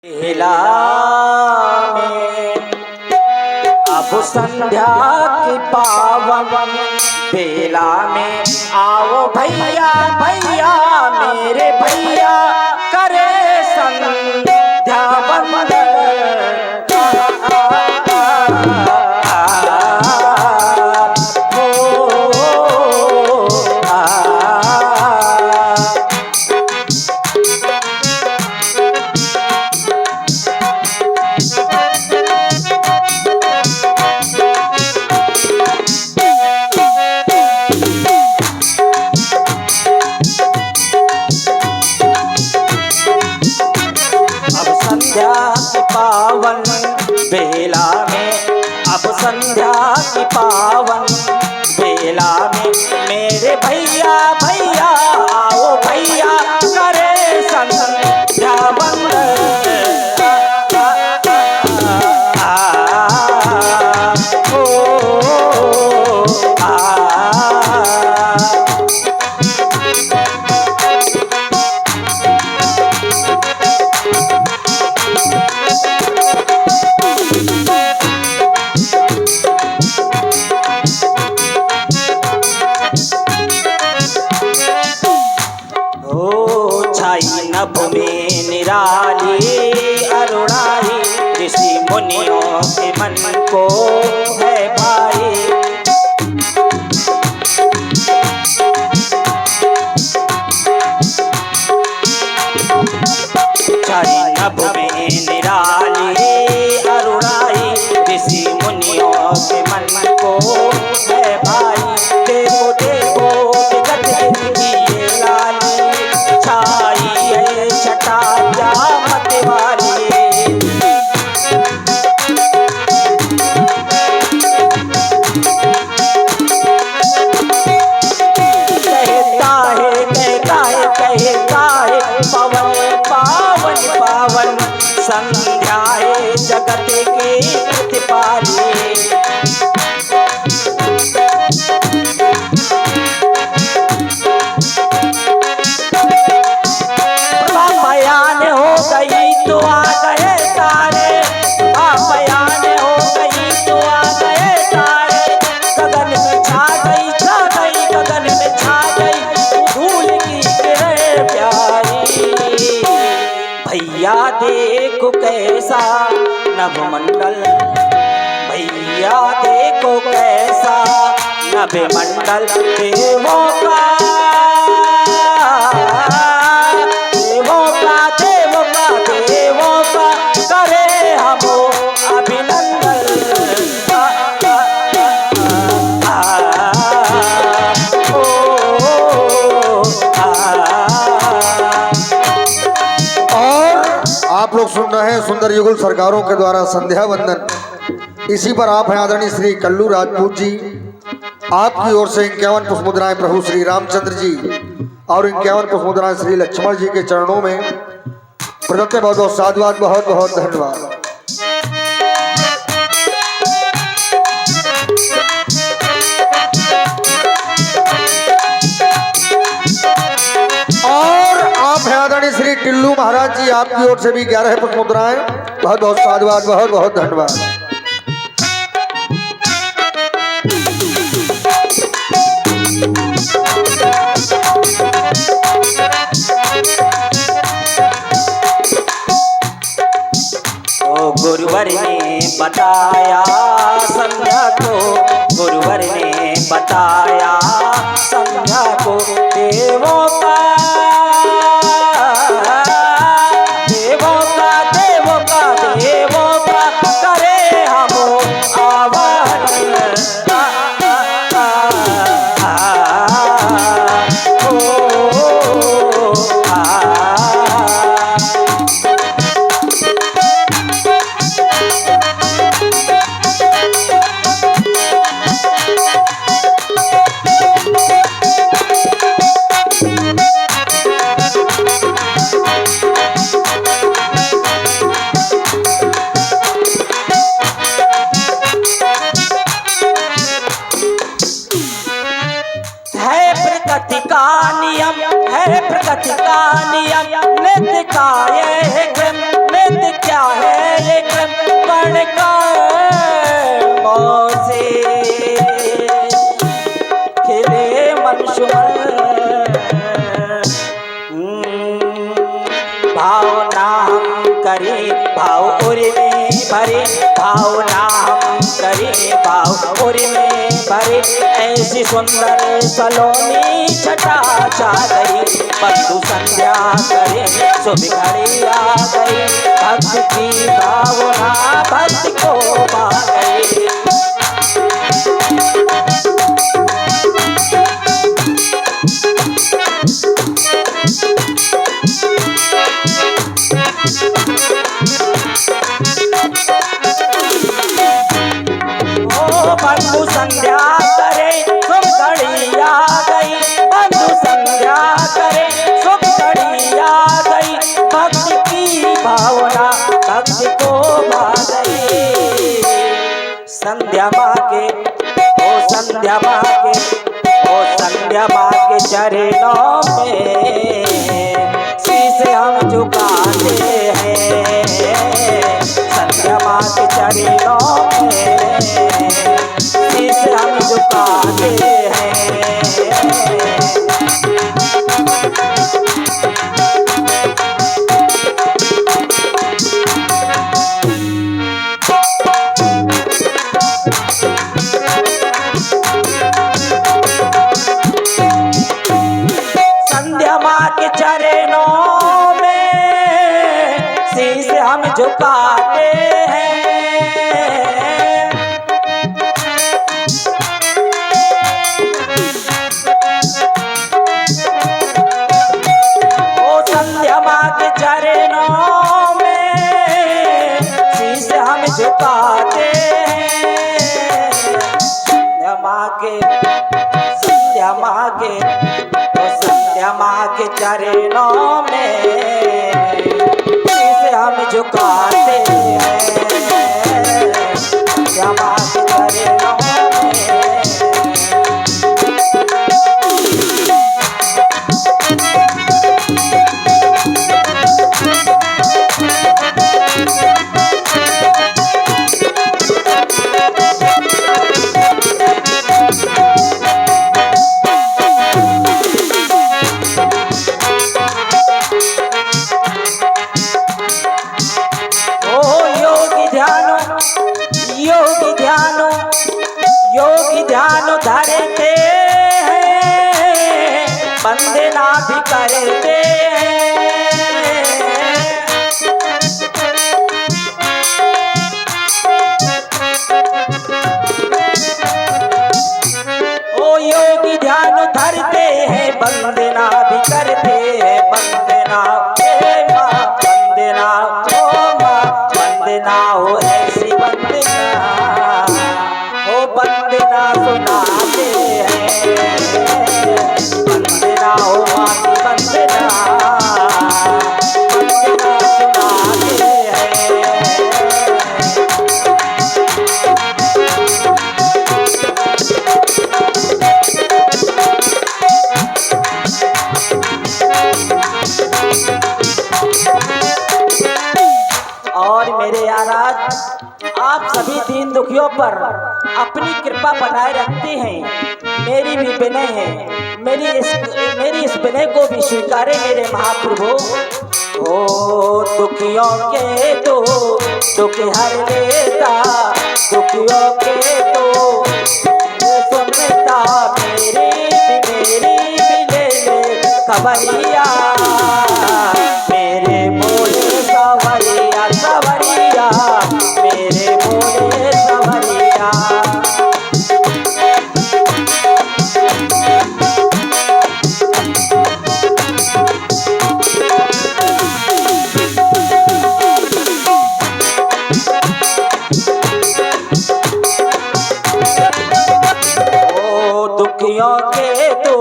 बेला में अब संध्या की पावन बेला में आओ भैया भैया मेरे भैया करे संध्या वंदन। पावन बेला में अब संध्या की पावन बेला में मेरे भैया भैया आओ भैया करे संध्या वंदन। नभ में निराली अरुणाई ऋषि मुनियों के मन को है भाई। नभ में निराली अरुणाई ऋषि मुनियों के मन को है भाई। देखो देखो जगत की ये लाली छाई है छटा जामत वाली। कहता है पवन पावन पावन संध्या है जगत की प्रतिपाली। बयान हो गई तो आ गए तारे, बयान हो गई तो आ गए तारे। गगन में छा गई गगन में छा गई धूल की किरण प्यारी। भैया देखो कैसा नभमंडल, भैया देखो कैसा नभमंडल देवों का करे हम अभिनंदन। और आप लोग सुन रहे हैं सुंदर युगल सरकारों के द्वारा संध्या वंदन। इसी पर आप हैं आदरणीय श्री कल्लू राजपूत जी, आपकी ओर से 51 पुष्प मुद्राएं प्रभु श्री रामचंद्र जी और 51 पुष्प मुद्राएं श्री लक्ष्मण जी के चरणों में प्रदत्त। बहुत बहुत साधुवाद, बहुत बहुत धन्यवाद। और आप हैं आदरणीय श्री टिल्लू महाराज जी, आपकी ओर से भी 11 पुष्प मुद्राएं। बहुत बहुत साधुवाद, बहुत बहुत धन्यवाद। गुरुवर ने बताया संध्या को, गुरुवर ने बताया संध्या को देवों का देवों का देवों का देवों का करे हम आवाहन। करें भाव उर में भरे, भावना हम करें भाव उर में भरे। ऐसी सुंदर सलोनी छटा छा गई, बंधु संध्या करे शुभ घड़ी आ गई। भक्ति की भावना भक्ति को पा गई। बंधु संध्या करे शुभ घड़ी आ गई, बंधु संध्या करे शुभ घड़ी आ गई। भक्ति की भावना भक्ति को भा गई। संध्या माँ के ओ संध्या माँ के ओ संध्या माँ के चरणों में शीश हम झुकाते हैं। संध्या माँ के चरणों में शीश हम झुकाते हैं। संध्या माँ के चरणों में शीश हम झुकाते हैं। ओ संध्या माँ के चरणों में शीश हम झुकाते हैं। संध्या माँ के संध्या माँ के संध्या माँ के चरणों में शीश हम झुकाते हैं। संध्या माँ के चरणों में योगी ध्यान धरते हैं, वंदना भी करते हैं। ओ योगी ध्यान धरते हैं, वंदना भी करते हैं। वंदना हे माँ वंदना ओ माँ वंदना हो ऐसी वंदना वंदना सुनाते हैं। वंदना हो माँ की वंदना वंदना सुनाते हैं। और मेरे आराज आप सभी दीन दुखियों पर अपनी कृपा बनाए रखते हैं। मेरी भी विनय है, मेरी इस विनय को भी स्वीकारे मेरे महाप्रभु। ओ दुखियों के तो दुख हर लेता, दुखियों के तो सुनता, मेरी भी ले ले खबरिया। मेरे बोले सवरिया सवरिया, मेरे बोले सवरिया। ओ दुखियों के तो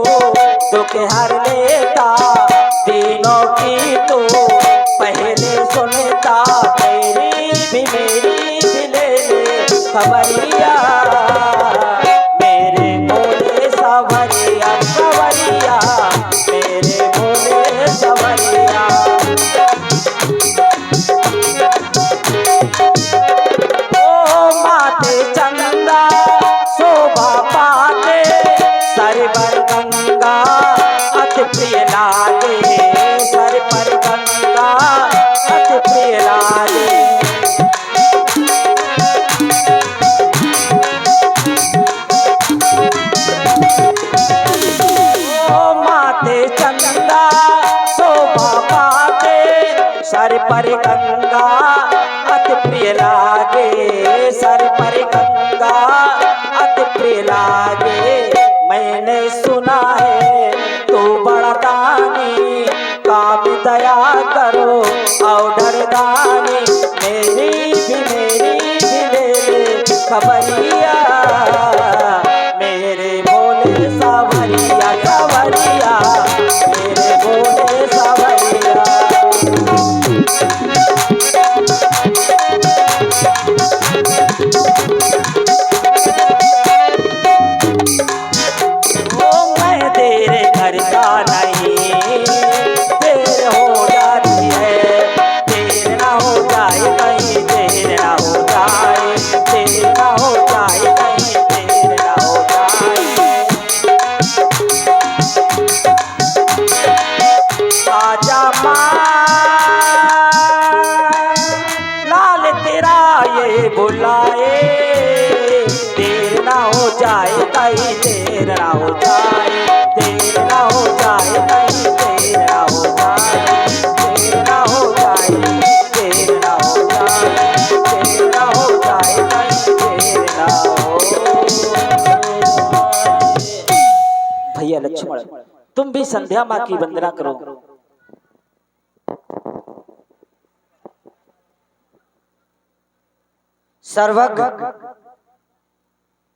दुख हर लेता, तीनों की तो पहले सुनता, मेरी भी ले खबरिया। मेरे बोले सवरिया सवरिया, मेरे बोले सवरिया। ओ माथे चंदा शोभा पाते, सर पर गंगा अति प्रिय लागे, सर पर गंगा अति प्रिय लागे। अति प्रिय लागे, सर पर गंगा अति प्रिय लागे। मैंने सुना है तू बड़ा दानी, काम दया करो औढर दानी। मेरी भी ले ले खबरिया, मेरे भोले सावरिया सावरिया, मेरे भोले सावरिया। ओ मैं तेरे घर का नहीं, देर हो जाती है, देर ना हो जाए कहीं, देर ना हो जाए, देर ना हो जाए कहीं, देर ना हो जाए। आजा माँ लाल तेरा ये बुलाए, देर ना हो जाए कहीं, देर ना हो जाए, देर ना हो जाए कहीं, देर ना हो जाए, देर ना हो जाए, देर ना हो जाए, देर ना हो जाए कहीं, देर ना हो जाए। भैया लक्ष्मण, तुम भी संध्या माँ की वंदना करो। सर्वज्ञ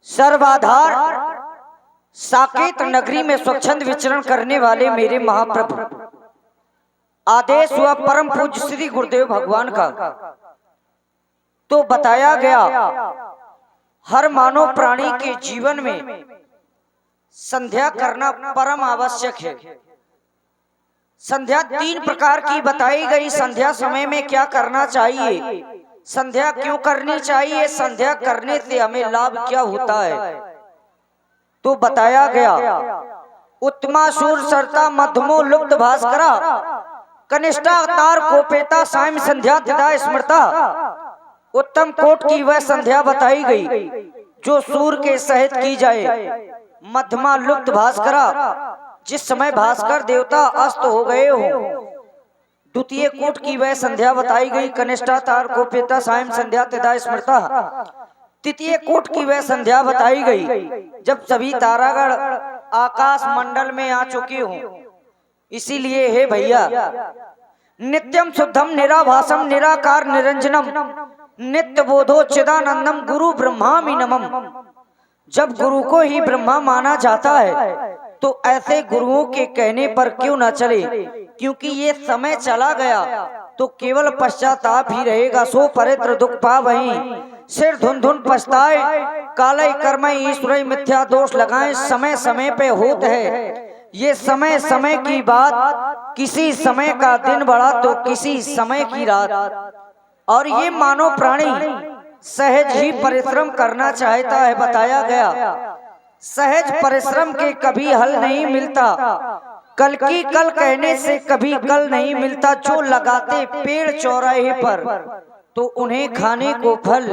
सर्वाधार साकेत नगरी में स्वच्छंद विचरण करने वाले मेरे महाप्रभु, आदेश हुआ परम पूज्य श्री गुरुदेव भगवान का, तो बताया गया हर मानव प्राणी के जीवन में संध्या करना परम आवश्यक है। संध्या 3 प्रकार की बताई गई। संध्या समय में क्या करना चाहिए, संध्या क्यों करनी चाहिए, संध्या करने से हमें लाभ क्या होता है, तो बताया गया उत्तमा शूर सरता मध्यमो लुप्त भास्करा कनिष्ठा अवतार कोपेता सायं संध्या तदा स्मृता। उत्तम कोट की वह संध्या बताई गई जो सूर्य के सहित की जाए। मध्यमा लुप्त भास्करा, जिस समय भास्कर देवता अस्त हो गए हो। द्वितीय कोट की वह संध्या बताई गई कनिष्ठा तार कोपेता सायं संध्या तदा स्मृता। तृतीय कोट की वह संध्या बताई गई जब सभी तारागण आकाश मंडल में आ चुके हों। इसीलिए हे भैया, नित्यम शुद्धम निराभासम निराकार निरंजनम नित्य बोधो चिदानंदम गुरु ब्रह्मामि नमम। जब गुरु को ही ब्रह्मा माना जाता है तो ऐसे गुरुओं के कहने पर क्यों न चले, क्योंकि ये समय चला गया तो केवल पश्चाताप ही रहेगा। सो परित्र दुख पा वहीं सिर धुन धुन पछताए, काले कर्म ईश्वर मिथ्या दोष लगाए। समय समय पे होत है ये समय समय की बात, किसी समय का दिन बड़ा तो किसी समय की रात। और ये मानव प्राणी सहज ही परिश्रम करना चाहता है। बताया गया सहज परिश्रम के कभी हल नहीं मिलता, कल की कल कहने से कभी कल नहीं मिलता। जो लगाते पेड़ चौराहे पर तो उन्हें खाने को फल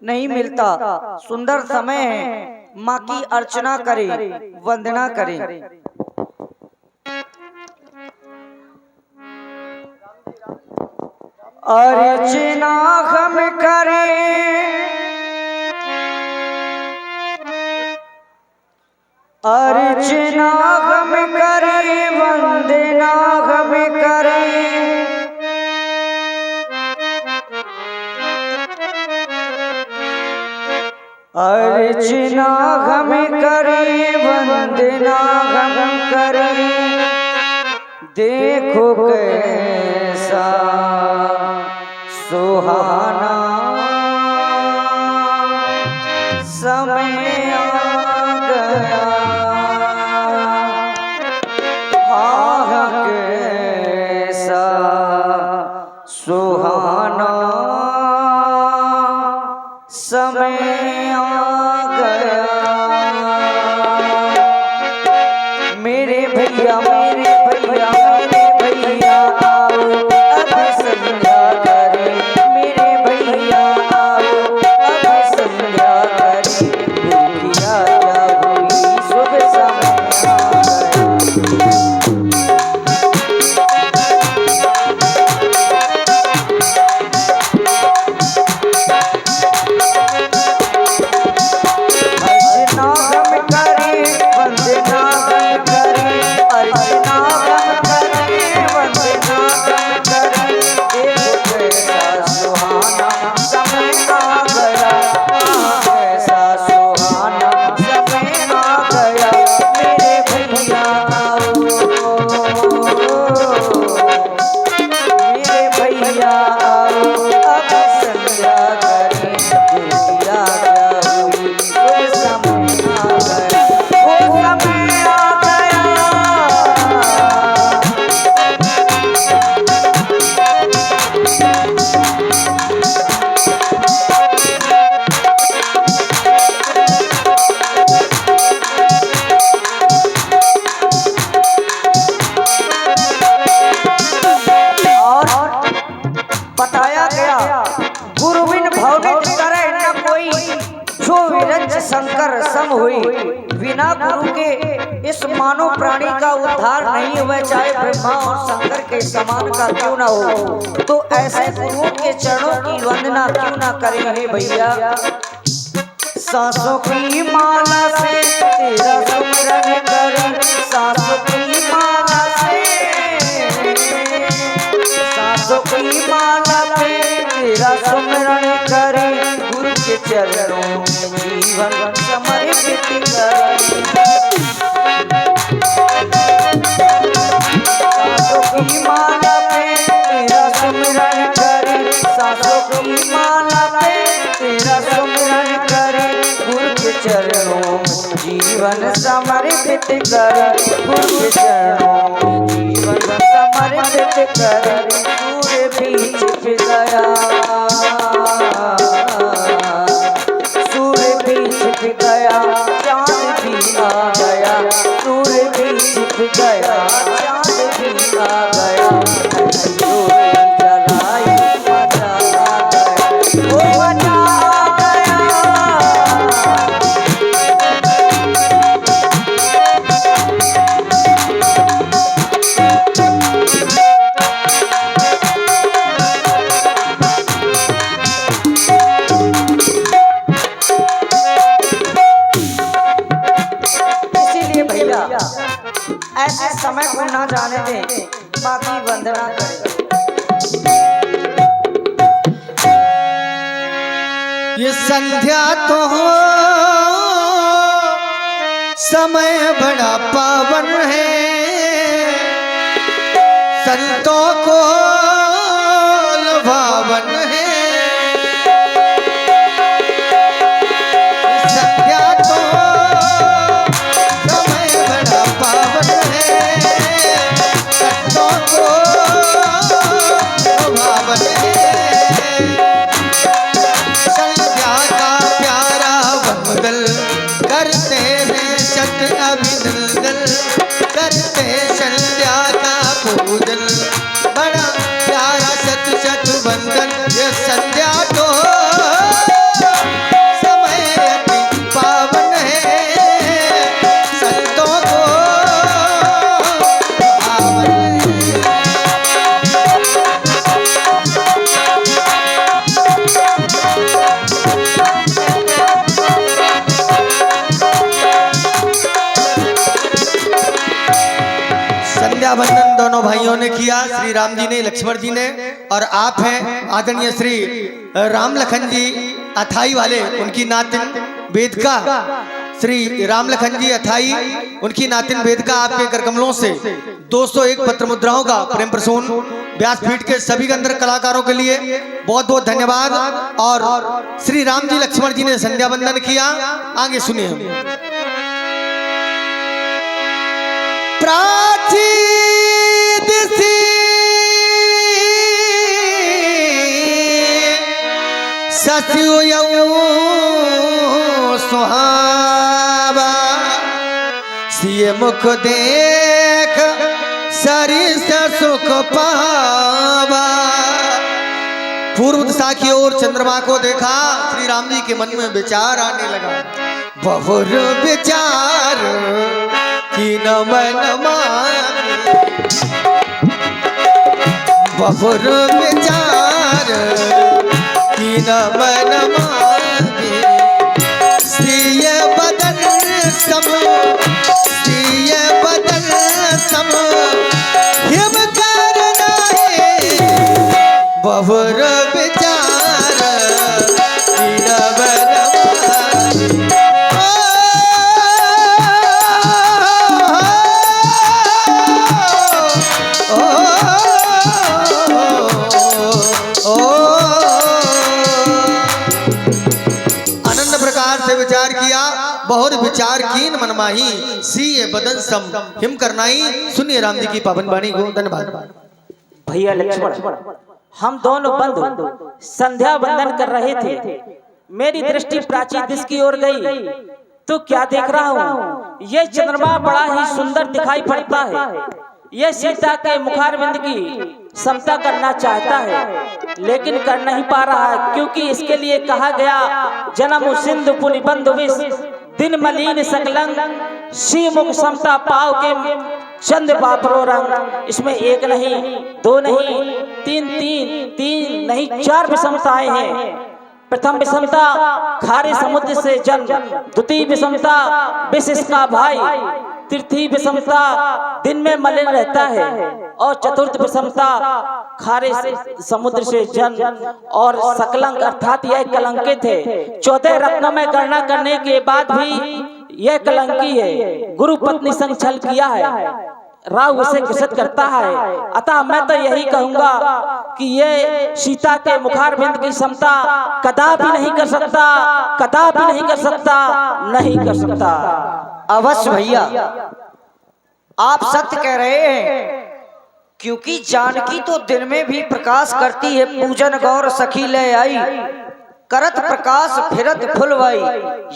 नहीं मिलता। सुंदर समय है, माँ की अर्चना करें, वंदना करें। अर्चना हम करें, अर्चना हम करें, वंदना हम करें। अर्चना हम करें, वंदना हम करें। देखो कैसा सुहाना समय आ गया, हाँ कैसा सुहाना समय आ गया। मेरे भैया मेरे भैया मेरे भैया आओ अब संध्या करें। मेरे भैया आओ अब संध्या करें। गुरु की आज्ञा हुई शुभ समय आ गया। गुरु बिन भवनित करे न कोई, जो विरज शंकर सम हुई। बिना गुरु के इस मानव प्राणी का उद्धार नहीं हुआ, चाहे ब्रह्मा और शंकर के समान का क्यों ना हो। तो ऐसे गुरुओं के चरणों की वंदना क्यों ना करें हे भैया। सांसों की माला से तेरा सुमिरन करें, सांसों की माला से, सांसों की माला पे तेरा सुमिरन करें। गुरु के चरणों में जीवन समर्पित करें। सांसों की माला पे तेरा सुमिरन करें, सांसों की माला पे तेरा सुमिरन करें। गुरु के चरणों में जीवन समर्पित करें, गुरु के चरणों में जीवन समर्पित करें। सूर्य भी छिप गया, सूर्य भी छिप गया, चांद भी आ गया। सूर्य भी छिप गया, चांद भी आ गया। सूर्य जलाई मजा आ गया, ओ मजा आ गया। इसीलिए भैया ऐसे समय को ना जाने दें, बाकी वंदना करें। ये संध्या तो हो समय बड़ा पावन है, संतों को लुभावन है। संध्या तो समय बड़ा पावन है, संतों को लुभावन है। संध्या का प्यारा वंदन करते हैं सत अभिनंदन, करते संध्या का पूजन, बड़ा प्यारा सत सत वंदन। ये संध्या तो समय अति पावन है, संतों को पावन है। संध्या बंदन दोनों भाइयों ने किया, श्री राम जी ने, लक्ष्मण जी ने, और आप हैं आदरणीय श्री राम लखन जी अथाई वाले, उनकी नातिन वेदिका श्री राम लखन जी अथाई, उनकी नातिन वेदिका आपके करकमलों से 201 पत्र मुद्राओं का प्रेम प्रसून व्यासपीठ के सभी गंधर्व कलाकारों के लिए बहुत बहुत धन्यवाद। और श्री राम जी लक्ष्मण जी ने संध्या बंदन किया, आगे सुनिए हम। प्राचीन सी सत्युयौ सुहावा, सिय मुख देख सरिस सुख पावा। पूर्व दिशा की ओर चंद्रमा को देखा, श्री राम जी के मन में विचार आने लगा। बहुर विचार की न मन माने, बहुर विचार की न मन माने। श्रीय बदन सम, श्रीय बदन सम, हिम करना है। बहुर विचार की न मन माने। आनंद प्रकार से विचार किया, बहुत विचार कीन मनमाही, सीए बदन सम हिम करनाई। सुनिए राम जी की पावन वाणी को। धन्यवाद। भैया लक्ष्मण, हम दोनों बंधु संध्या वंदन कर रहे थे, मेरी दृष्टि प्राचीन दिश की ओर गई तो क्या देख रहा हूँ, ये चंद्रमा बड़ा ही सुंदर दिखाई पड़ता है। ये सीता के मुखारविंद की समता करना चाहता है, लेकिन कर नहीं पा रहा है, क्योंकि इसके लिए कहा गया जन्म सिंधु पुनि बंधु विष दिन मलिन सकलंग सी मुख समता पाव के चंद बापरो रंग। इसमें एक नहीं, दो नहीं, तीन नहीं, 4 विषमताएं हैं। प्रथम विषमता खारे समुद्र से जन्म, द्वितीय विषमता विष इसका भाई, तृतीय विषमता दिन में मलिन रहता है, और चतुर्थ विषमता खारे समुद्र से जन्म और सकलंक अर्थात यह कलंकित है। 14 रत्नों में गणना करने के बाद भी यह कलंकी है। गुरु पत्नी संग छल किया है, राव उसे घृषित करता है। अतः मैं तो यही कहूंगा कि ये सीता के मुखारविंद की समता कदापि नहीं कर सकता, कदापि नहीं कर सकता, नहीं कर सकता। अवश्य भैया, आप सत्य कह रहे हैं, क्योंकि जानकी तो दिन में भी प्रकाश करती है। पूजन गौर सखी ले आई, करत प्रकाश फिरत फुलवाई।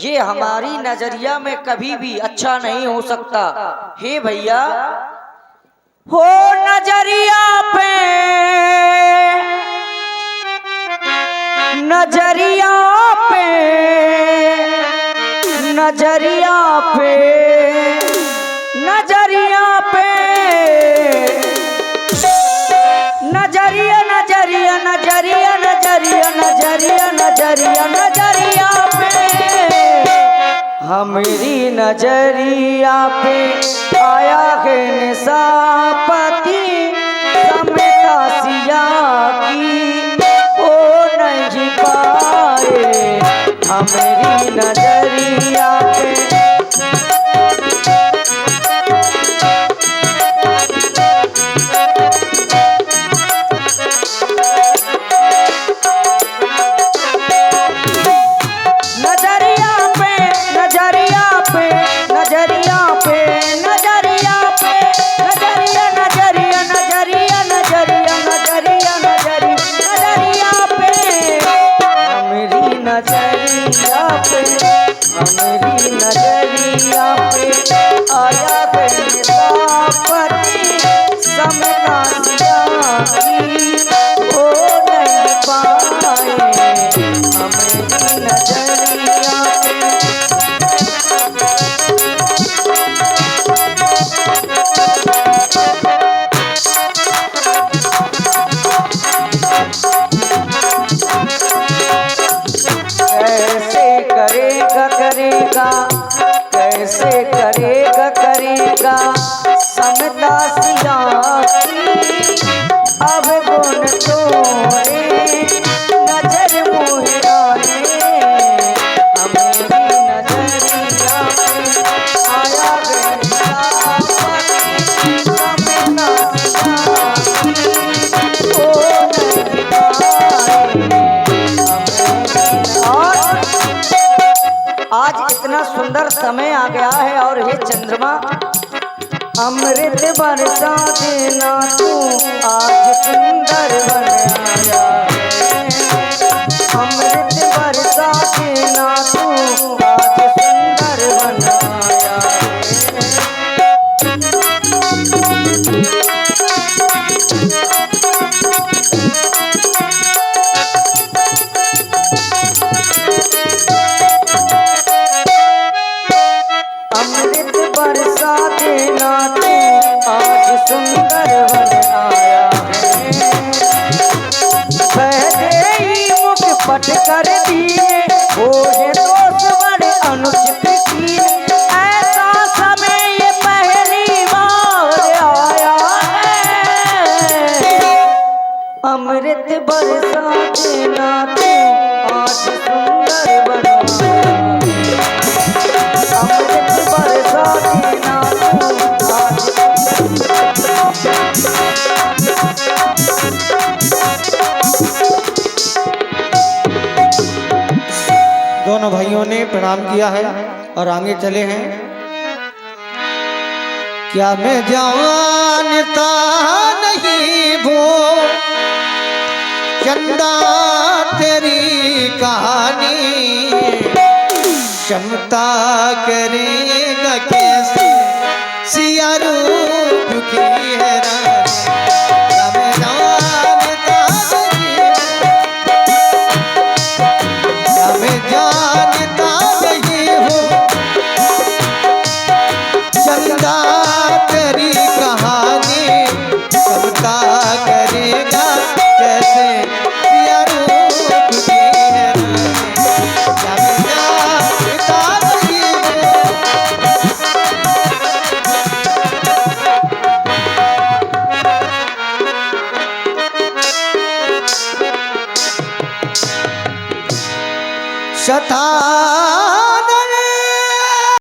ये हमारी नजरिया में कभी भी अच्छा नहीं हो सकता। हे भैया, हो नजरिया पे, नजरिया पे, नजरिया पे, नजरिया पे, नजरिया नजरिया नजरिया नजरिया नजरिया नजरिया नजरिया पे, हमारी नजरिया पे आया है निशापति समता सिया की हो नहीं पाए। हमारी नजरिया पे हमारी नजरिया पे आया है निशापति समता सिया की हो नहीं पाए। हमारी नजरिया पे कैसे करेगा करेगा समता सिया की। अब गुण तोरे नजर मोहराने, हमारी नजरिया पे आया समता सिया की हो नहीं पाए। आज इतना सुंदर समय आ गया है, और हे चंद्रमा, अमृत बरसा देना तू आज सुंदर बन आया है। अमृत बरसा देना तू आज सुंदर बन आया अमृत बरसा देना तू आज सुंदर बन आया है। पहले ही मुख पट कर दिए बोझे दोष बड़े अनुचित किए, ऐसा समय ये पहली बार आया है। अमृत बरसा देना तू आज सुंदर बन आया है। अमृत बरसा देना तू आज दोनों भाइयों ने प्रणाम किया है और आगे चले हैं। क्या मैं जानता नहीं वो चंदा तेरी कहानी, क्षमता करेगा कैसे सिया पिया रूप की है रानी, रब जानता नहीं, रब जानता नहीं हूँ चंदा तेरी कहानी सबका करेगा कैसे, पिया रूप की है रानी, रब जानता नहीं हूँ। शतान